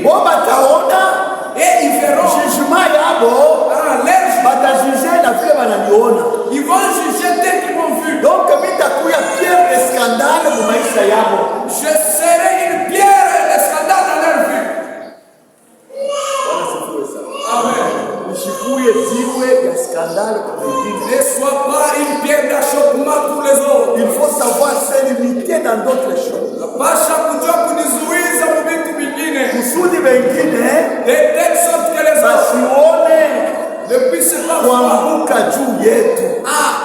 Bon bataona et ils verront jugement yabo batajuger na vile banaliona. Ils vont juger dès qu'ils m'ont vu. Donc bitakuya pierre de scandale mu maisha yabo. Je serai une pierre de scandale dans leur vie. Amen. Ushikuye ziwe ya scandale kwa wengine. Ne sois pas une pierre d'achoppement pour les autres. Il faut savoir se limiter dans d'autres choses. Pasha kujua kujizuiza mu vitu vingine. Kusudi wengine De telle sorte que les autres basione ne puissent pas kuanguka juu yetu.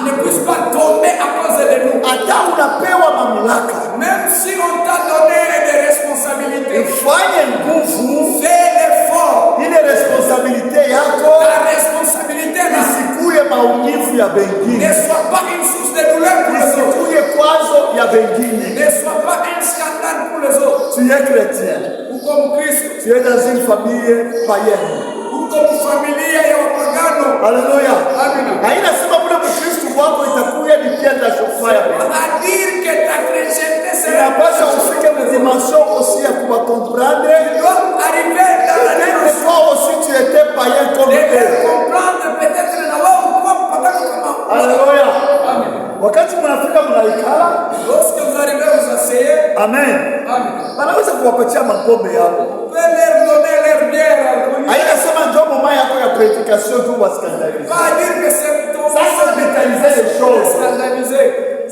ne puissent pas tomber à cause de nous. Hata unapewa mamlaka, Même si on t'a donné des responsabilités, ufanye nguvu fais l'effort. ile responsabilité yako La responsabilité isikuye maumivu ya ne bengine, soit pas une source de douleur pour les autres. isikuye kwazo ya bengine. Ne soit pas un scandale pour les autres. Tu es chrétien, Ou comme Christ, tu es dans une famille païenne. ou comme familia ya wapagano. Haleluya. Amina. Hainasema kule Mkristo wako itakuya ni pia na shofaya. À dire que ta chrétienté sera Inapaswa ufike mu dimension aussi ya kuwa comprendre. Tu dois arriver dans la Peut-être dimension toi aussi tu étais païen comme de eux. comprendre peut-être na wao kwa mpaka kama. Haleluya. Amen. Wakati mnafika mnaikala, Lorsque vous arrivez vous asseyez, amen. amen. Wanaweza kuwapatia mapombe yako. Fais leur donner leur bière alcoolisée. Hainasema ndio mama yako ya prédication tu waskandalize. Pas dire que c'est ton Ça c'est métalliser les choses. scandalisé.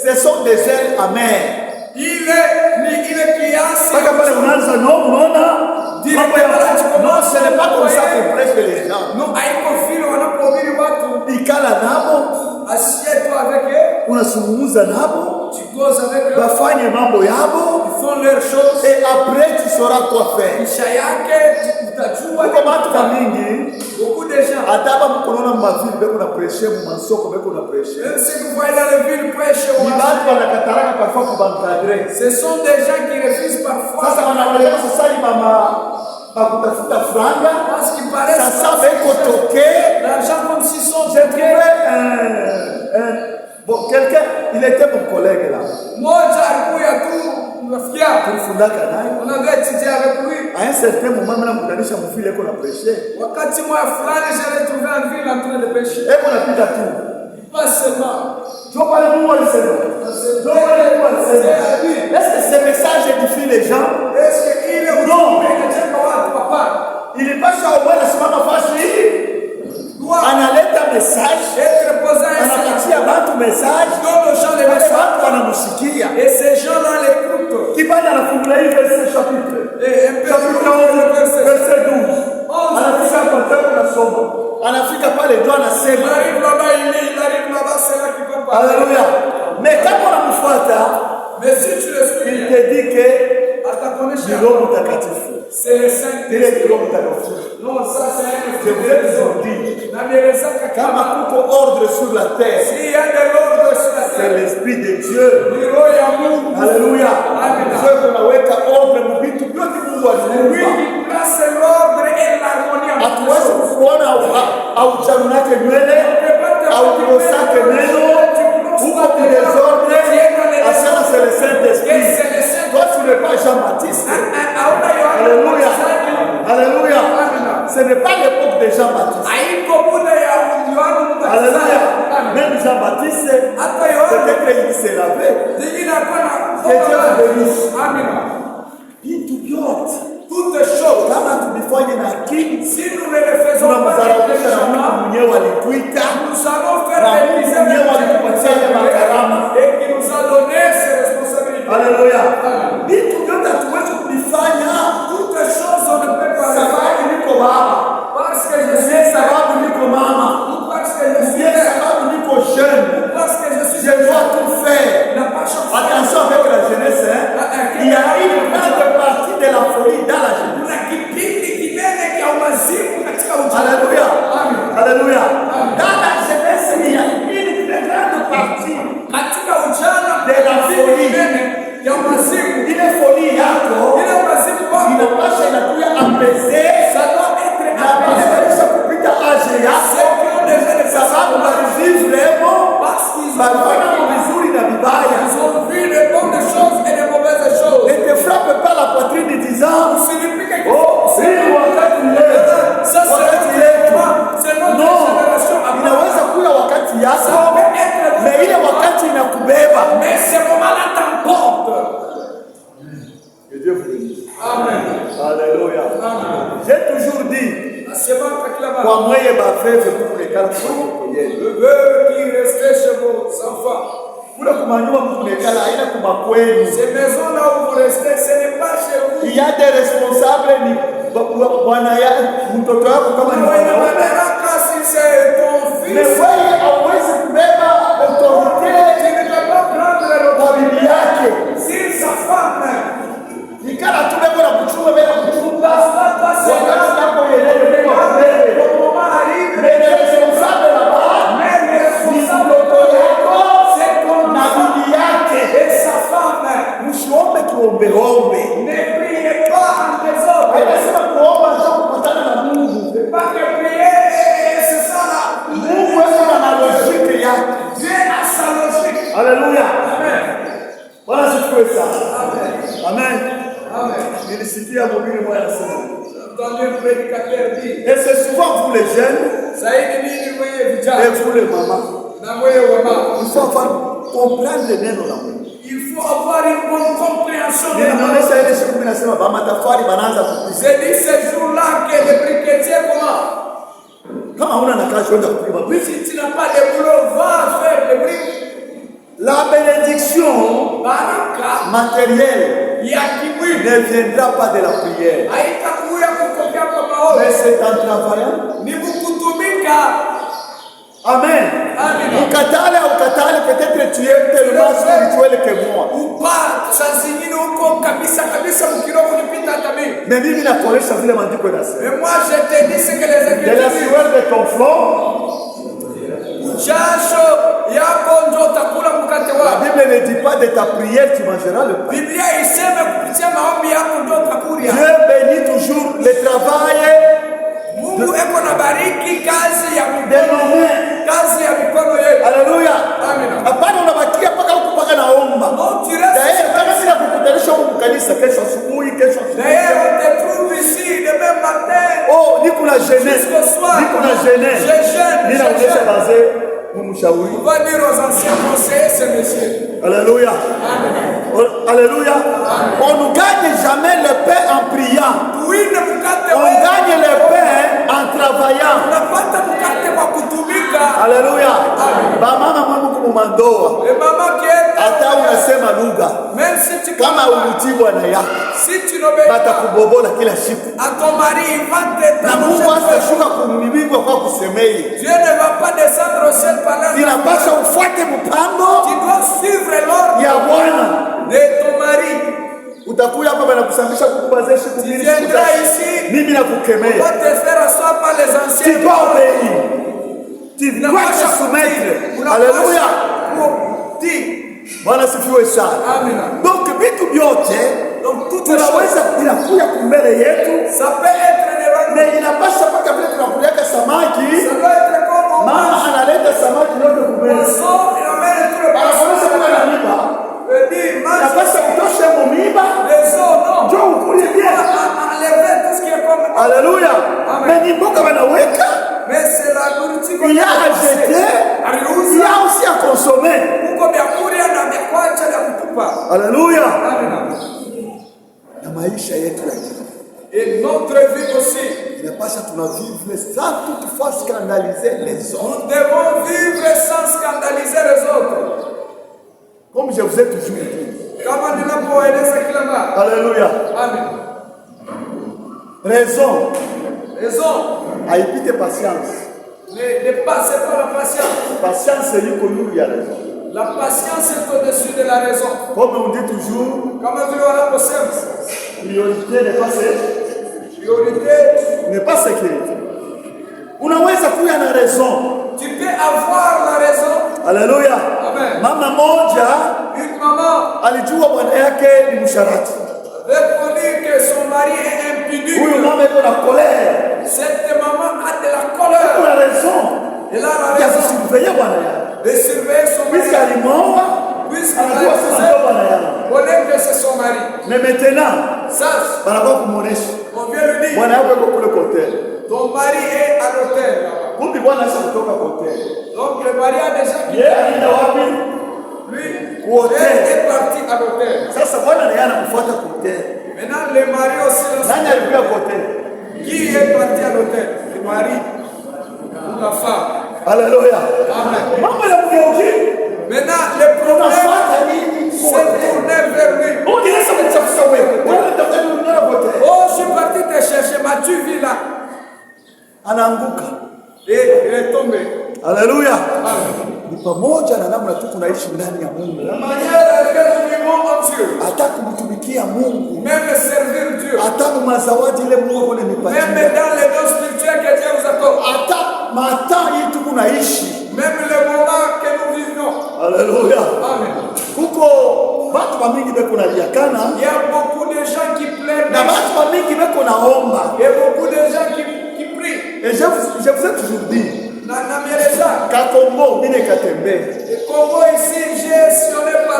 Ce sont des ailes amères. Il est kiasi. Paka pale unaanza no unaona mambo ya non, ce n'est pas comme ça qu'on prêche les gens. No, haiko vile wanapohubiri watu. Ikala nabo, Assieds-toi avec eux. unazungumza nabo, Tu causes avec eux. bafanye mambo yabo, Ils font leurs choses. et après tu sauras quoi faire. Kisha yake utajua. Kuko watu wa mingi Beaucoup de gens. hata hapa mkonaona mavili beko na pressure mu masoko beko na pressure. Même si vous voyez dans les villes prêcher, Ni watu wanakataraka parfois kubankadre. ce sont des gens qui refusent parfois. Sasa wanaonelea sasa ni mama bakutafuta franga. Parce qu'ils paraissent Sasa beko toke. l'argent comme s'ils sont J'ai trouvé bon, quelqu'un, il était mon collègue là. moja alikuya tu rafiki yako. Tulifundaka naye. On avait étudié avec lui. À un certain moment, mimi namkutanisha mfile eko na pressure. Wakati moja fulani j'allais trouver en ville en train de pêcher. Eko napita tu. Pas seulement. Ndio pale Mungu alisema. Ndio pale Mungu alisema. Est-ce que ce message édifie les gens? Est-ce que il est Non. unajenga watu hapa? Il pasha au moins simama fasi hii. Analeta message. Être posé à Anapatia watu message. donne aux gens les Wale messages. watu wanamsikia. Et ces gens-là l'écoutent. Kibali anafungula hii verset chapitre. Et un peu Chapitre 11 verset 12. Anafika hapo tena unasoma. Anafika pale ndio Il anasema. arrive là-bas, il arrive là-bas, c'est là qu'il comprend. Alléluia. Mais kama unamfuata, Mais si tu le suis, il te dit que à ta ni connaissance, Roho Mtakatifu. c'est le Saint-Esprit. Ile ni Roho Mtakatifu. Non, ça c'est un Je vous ai toujours dit, kama kuko ordre sur la terre, s'il y a de l'ordre sur la c'est terre, l'Esprit de Dieu. ni roho ya Mungu. Alléluia. Amen. Dieu anaweka ordre mu vitu vyote Mungu Lui aliumba. qui place l'ordre et l'harmonie en Hatuwezi kuona au chanunake nywele au kosake neno huko ku désordre. Asema c'est le Saint-Esprit. Toi tu n'es pas Jean-Baptiste. Alléluia. Alléluia. Ce n'est pas l'époque de Jean-Baptiste. Alléluia. Même Jean-Baptiste, peut-être qu'il s'est lavé. Que Dieu vous bénisse. Vitu vyote Toutes choses, kama tuvifanye na akili, si nous ne le faisons pas tunamdharaulisha na Mungu intelligemment, mwenyewe alituita nous allons na faire des Mungu misères mwenyewe alitupatia ile makarama. et qui nous a donné ces responsabilités. Haleluya. Vitu vyote hatuwezi kuvifanya Toutes choses, on ne peut pas le faire sababu niko baba, parce que je suis sie sababu niko mama, ou parce que je suis sie sababu niko jeune. parce que je suis Je dois tout faire. n'a pas changé. Attention avec la jeunesse, hein. Il y a une grande partie de la folie dans la jeunesse. Kuna kipindi kinene cha umazimu katika ujana. Alléluia. Amen. Alléluia. Dans la jeunesse, il y a une très grande partie Katika ujana de la kipindi folie. kinene cha umazimu. Ile folie Dieu vous bénisse. Amen. Alléluia. Amen. J'ai toujours dit, kwa mweye bafefe kukulekala kumakokoyeni. Le veuve qui restait chez vos enfants. Kule kumanyuma kukulekala haina kumakwenu. Ces maisons-là où vous restez, ce n'est pas chez vous. Il y a des responsables ni bwana ya mtoto wako kama ni mwana wako. Si c'est ton fils. Mais wewe hauwezi kubeba autorité. Tu ne peux pas prendre le kwa bibi yake. Si sa femme. Nikala tubeko na kuchunga bila kuchunga. Wakati yako yelele kwa mbele. Mais les responsables là-bas, ni mtoto yako na bibi yake. Et sa femme. Msiombe kiombe-ombe. Ne priez pas en désordre. Anasema kuomba ndio kupatana na Mungu. Pas que prier, c'est ça là. Mungu yuko na logique yake. Dieu a sa logique. Alléluia. Amen. Bwana sifiwe sana. Amen. Amen. Amen. Nilisikia mhubiri mmoja anasema. Entendu un prédicateur dire. Et c'est souvent vous les jeunes. Zaidi nini mwenye vijana. Et vous les mamans. Na mwenye mama. Il faut avoir comprendre neno la Mungu. Il faut avoir une bonne compréhension de la Ninaonyesha ile siku mimi nasema ba matafari banaanza kupika. J'ai dit ce jour-là que les briquetiers comment? Kama huna na kazi uenda kupika briques. Si tu n'as pas de boulot, va faire des briques. La bénédiction Baraka matérielle ya kimwili ne viendra pas de la prière. haitakuja kutokea kwa maombi. Mais c'est en travaillant. Ni kutumika. Amen. Amen. Ukatale au ukatale, peut-être tu es tellement spirituel que moi. Ou pas, saa zingine uko kabisa kabisa mkiroho unipita hata mimi. Mais mimi nakuonesha vile maandiko yanasema. Mais moi je te dis ce que les De la Écritures sueur de ton front, jasho yako ndio utakula mkate la wako. Bible ne dit pas de ta prière tu mangeras le pain. Biblia iseme kupitia maombi yako ndio utakulia. Dieu bénit toujours le travail Mungu eko na bariki kazi ya de mikono, nos mains. kazi ya mikono yetu. Alléluia. Amen. Hapana unabakia mpaka huko mpaka naomba. Non, tu restes. D'ailleurs kama sina kukutanisha huko kanisa kesho asubuhi, kesho D'ailleurs, on asubuhi. te trouve ici demain matin. Oh, niko na jeûner. Jusqu'au soir. Niko na jeûner. Je jeûne. Ninaonyesha wazee mumshauri. On va dire aux anciens conseillers, ces messieurs. Alléluia. Amen. Alléluia. On ne gagne jamais le pain en priant. Oui, ne mukate On gagne le pain en travaillant. unapata mkate kwa kutumika. Alléluia. Bamama mwangu kumandoa. Et maman qui est Hata unasema lugha. même si tu Kama ulitii bwana yako, si tu n'obéis pas batakubobola kila siku. à ton mari, il va Na Mungu t'établir. atashuka kumibigwa kwa kusemei. Dieu ne va pas descendre au ciel par là. Inapaswa ufuate mpango Tu dois suivre l'ordre ya Bwana. de ton mari. Utakuya hapa banakusambisha kukubaze siku Tu mbili. viendras ici, Mimi on nakukemea. va te faire asseoir par les Tu anciens. dois obéir. Tu dois te soumettre. Alléluia. Bwana sifiwe sana. Amen. Donc vitu vyote Donc tout tunaweza inakuya kumbele yetu, ça peut être devant na inapasha mpaka vile tunakuliaka samaki. ça doit être comme on Mama analeta samaki yote kumbele. sort et on met tout le Anakuonyesha kama na miba. veut dire mange Inapasha kutosha mo miba. les os, non. Njoo ukule bien. Enlever tout ce qui est comme. Alléluia. Amen. Mais ni mboga wanaweka. Mais c'est la nourriture qu'on Il y a à jeter. Il y a aussi à consommer. Kuko vya kulia na vya kuacha na kutupa. Alléluia. Amen. Na maisha yetu ya kila Et notre vie aussi. inapasha tunavivre sans toutefois scandaliser les autres. Nous devons vivre sans scandaliser les autres. Comme je vous ai toujours dit. Kama ninapoeleza kila mara. Alléluia. Amen. Raison. Raison. Haipite patience. Ne passez pas la patience. Patience yuko nuru ya raison. La patience est au-dessus de la raison. Comme on dit toujours, Kama vile wanaposema priorité priorité. n'est pas sécurité. Unaweza kuya na raison. Tu peux avoir la raison. Alléluia. Amen. Mama moja Une maman alijua bwana yake ni msharati. veut pour dire que son mari est impuni. Huyu mama yuko na colère. Cette maman a de la Kuna colère. raison Elle a la ya raison kusurveiller bwana yake. de surveiller son Puisque mari. alimwomba, Puisqu'il anajua sasa ndio a bwana yake. connaît que c'est son mari. Mais maintenant, Ça, banakuwa kumuonesha on vient lui dire, bwana yako yuko kule hotel. ton mari est à l'hôtel. Kumbe bwana aisha kutoka hotel. Donc le mari a déjà quitté. Yeye alienda wapi? Lui, Hôtel. elle est parti à l'hôtel. Sasa bwana naye anakufuata hotel. Maintenant, les maris aussi. Nani alikuwa côté? Qui est parti à l'hôtel? Le mari ou la femme? Alléluia. Amen. Mambo ya mgeuki. Maintenant, le problème, c'est tourner vers lui. On dirait ça va se sauver. Oh, je suis parti te chercher, mais tu vis là. Anaanguka. Et il est tombé. Alléluia. Ni pamoja na namna tu tunaishi ndani ya Mungu. La manière à laquelle nous vivons en Dieu. Hata kumtumikia Mungu. Même servir Dieu. Hata mazawadi ile Mungu ananipatia. Même dans les dons spirituels que Dieu nous accorde. Hata mataa yetu tunaishi. Même le moment que nous vivons. Alléluia. Amen. Kuko watu wa mingi beko na liakana. Il y a beaucoup de gens qui pleurent. Na watu wa mingi beko na omba. Il y a beaucoup de gens qui prient. Et je vous ai toujours dit. Congo ici, ici, j'ai sillonné par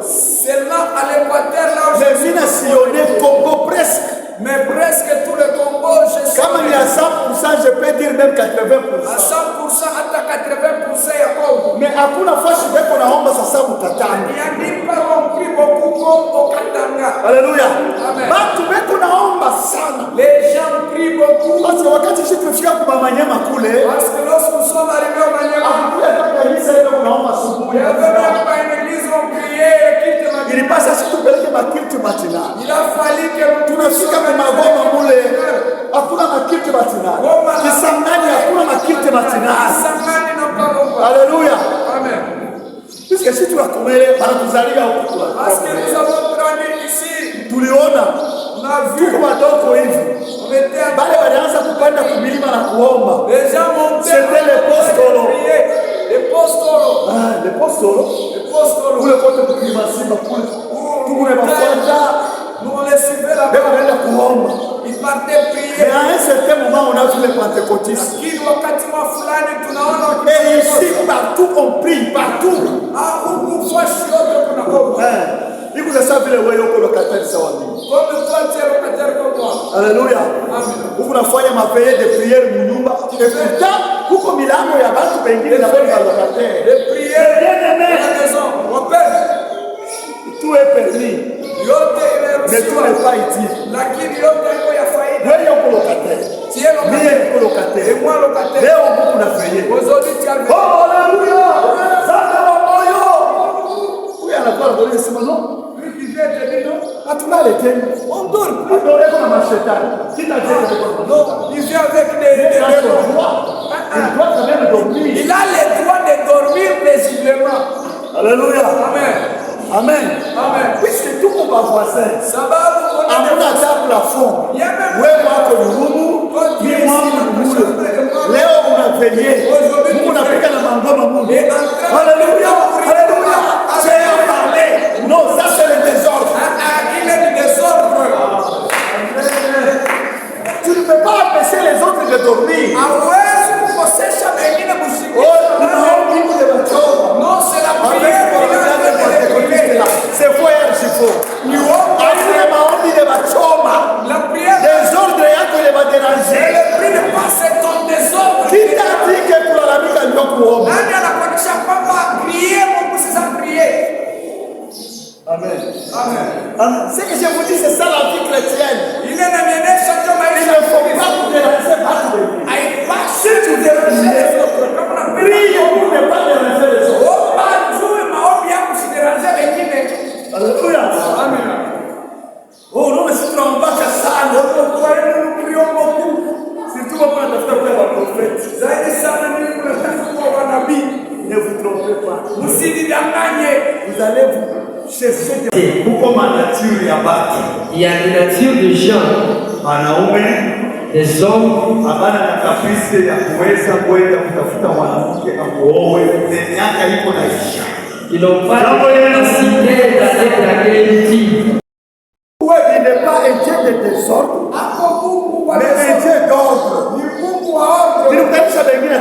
seulement à l'équateur là où je sillonné Congo presque. Mais presque tout le Congo, je suis. Comme il y a 100%, je peux dire même 80%. À 100%, à 80%, il y a Congo. Mais à kuna fashi beko na omba sasa mukatanga. Il y a des parents qui beaucoup comme au Katanga. Alléluia. Amen. Batu beko na omba sana. Les gens prient beaucoup. Parce que wakati sisi tulifika kwa Manyema kule. Parce que lorsque nous sommes arrivés au Manyema, il y avait même pas une église où on priait, il passe si tupeleke makilti matina. Il a fallu que tunafika kwa magoma mule. Hakuna makilti matina. Kisangani hakuna makilti matina. Kisangani na Palomba. Alléluia. Amen. Puisque si tunakumele banatuzalia huko. Parce que nous avons grandi ici. Tuliona. On a vu. Tuko wadogo hivi. On était bale walianza kupanda kumilima na kuomba. Les gens montaient. C'était les postolo. Les postolo. Ah, les postolo. Les postolo. Kule kote kulima simba kule. Tukule mafanja. Nous on les suivait là-bas. Beko wenda kuomba. Ils partaient prier. Mais à un certain moment, on a vu les pentecôtistes. Et ici, partout, on prie, partout. Il vous a savé le royaume pour le locataire de Sawami. Alléluia. Vous avez fait ma veillée de prière, Mounouba. Et pourtant, vous comme il a un yabat, vous avez un locataire. De prier, tout est permis. Mais tout n'est pas utile. Wewe uko locataire. Mimi uko locataire. Leo uko unafanya. Oh, haleluya. Sana wa moyo. Huyu anakuwa anadole sema no. Hatuna lete. On dort. Adore kama mashetani. Kila jambo. Non, il vient avec des droits. Il doit quand même dormir. Il a le droit de dormir paisiblement. Alléluia. Amen. Amen. Amen. Puisque tout mon voisin. Sababu Amuna ta plafond. Wewe wako ni Mungu, ni Mungu mule. Leo unapenyea. Mungu anapika na mangoma mule. Alléluia. Alléluia. J'ai parlé. Non, ça c'est le désordre. Il est du désordre. Tu ne peux pas empêcher les autres de dormir. Hawezi kukosesha wengine kushiriki. Non, c'est la prière. C'est frère Chifo. La prière. Désordre yako ile va déranger. Le prix de passer ton désordre. Qui t'a dit que pour la vie quand tu kuomba? Nani anakuonyesha kwamba prier Mungu sasa prier. Amen. Amen. Ce que je vous dis c'est ça la vie chrétienne. Il est dans les nation de maïs. Il ne faut pas vous déranger par tout. Aïe pas si tu déranges. Prie pour ne pas déranger les autres. Oh pas Dieu maombi yako usidéranger wengine. Alléluia. Amen. Oh non, mais si tu n'en vas qu'à ça, nous prions beaucoup. Surtout quand on a fait un prophète. Ne vous trompez pas. Vous allez vous chercher des beaucoup de nature ya batu. Il y a des natures de gens, wanaume, des hommes, abana na kapisi ya kuweza kwenda kutafuta mwanamke amuoe, miaka iko naisha. qui n'ont pas de capacité d'aller draguer une fille. Il n'est pas un Dieu de désordre, mais un Dieu d'ordre. Il nous donne ça de bien à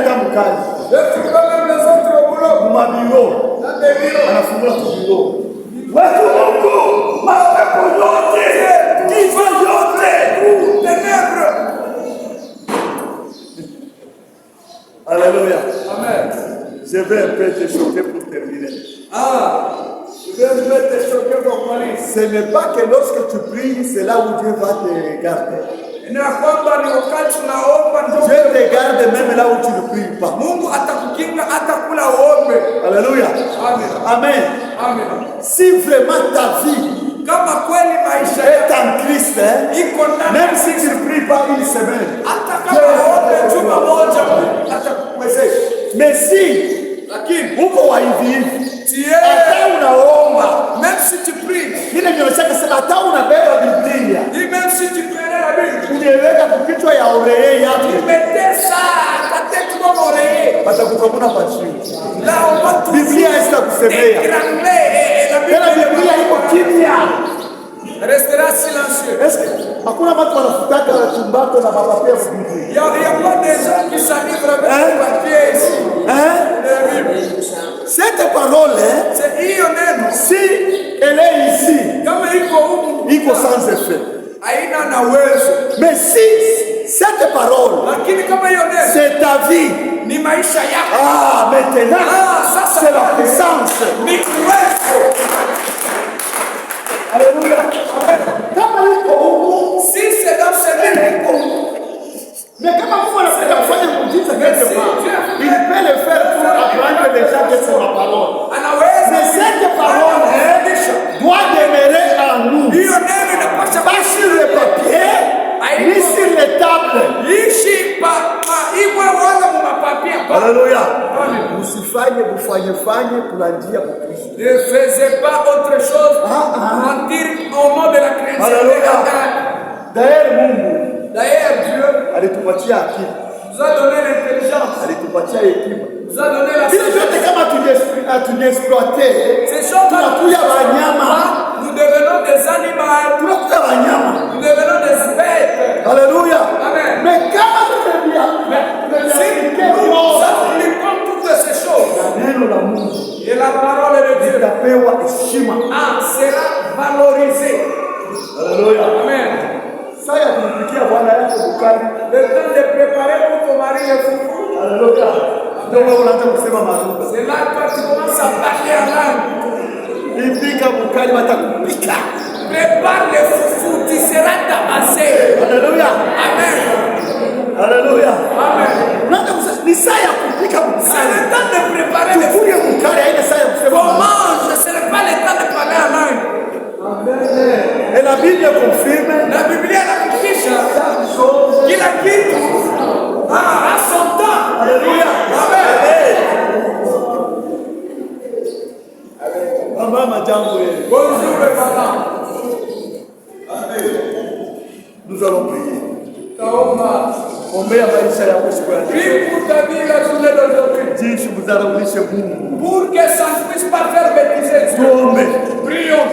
Mabiro, anafungua kubiro. Watu Mungu, mapepo yote, giza yote, ténèbres. Alléluia. Amen. Je vais un peu te choquer pour terminer. Je vais un peu te choquer pour finir. Ce n'est pas que lorsque tu pries, c'est là où Dieu va te garder. Na kwamba ni wakati unaomba ndio Dieu te garde même là où tu ne pries pas. Mungu atakukinga hata kula uombe. Alléluia. Amen. Amen. Amen. Si vraiment ta vie Kama kweli maisha est en Christ, iko ndani, même si tu ne pries pas une semaine, hata kama uombe juma moja atakuwezesha. mais si Lakini uko wa hivi hivi, tie hata unaomba, même si tu pries, ile inaonyesha sema hata unabeba Biblia, même si tu prenais la Bible, unaiweka kwa kichwa ya oreye yako, mettez ça ta tête comme oreiller. watakukamuna kwa chini. Là on va tout Biblia haitakusemea. étrangler et la Tena Bible Biblia iko kimya. restera silencieux. Est-ce que hakuna watu wanafutaka chumbato na mapapia ya Biblia? Il y a pas des gens qui s'anivrent avec le papier ici. Hein? De la Bible. Cette parole, C'est hiyo neno. si elle est ici, Kama iko huku iko sans effet. haina na uwezo. Mais si cette parole, Lakini kama hiyo neno c'est ta vie, ni maisha yako. ah, maintenant, Sasa c'est la puissance. ni uwezo. Alléluia. Kama iko huku, Si c'est dans ce neno, mais kama Mungu anataka kufanya muujiza quelque part, il peut le faire pour apprendre les gens que c'est ma parole. anaweza Mais cette parole doit demeurer en nous. hiyo neno inapasha Pas sur le papier, ni sur les tables. ishi pa iwe wala mumapapia pa. Alléluia. Usifanye kufanye kuna njia kwa Kristo. Ne faisez pas autre chose mentir au nom de la chrétienté. Alléluia. D'ailleurs Mungu D'ailleurs, Dieu alitupatia akili, nous a donné l'intelligence, alitupatia hekima. nous a donné la Vile vyote kama tunyesploite, Ces choses tunakuya wanyama, nous devenons des animaux, tunakuya wanyama. nous devenons des bêtes. Alléluia. Amen. Mais kama tunaambia, Si nous appliquons toutes ces choses, neno la Mungu et la parole de Dieu litapewa heshima. sera valorisée. Alléluia. Amen. Sasa tunapikia Bwana yako bukari. Le temps de préparer pour ton mari le foufou. Alléluia. Ndio wewe unaanza kusema maruga. C'est là que tu commences à parler en langue. Ipika bukari watakupika. Prépare le foufou, tu seras tabassé. Alléluia. Amen. Alléluia. Amen. Ndio ni saa ya kupika C'est bukari. le temps de préparer le foufou. Tukule bukari haina saa ya kusema. On mange, ce n'est pas le temps de parler en langue. Et la Bible confirme La Bible inahakikisha kila kitu a son temps. Alléluia. Amen. Mama jambo wewe. Bonjour les parents. Nous allons prier. Taomba. Ombea maisha yako siku ya leo. Prie pour ta vie la journée d'aujourd'hui. Jinsi mzaraulishe Mungu. Pour que ça ne puisse pas faire bêtiser Dieu. Tuombe. Prions.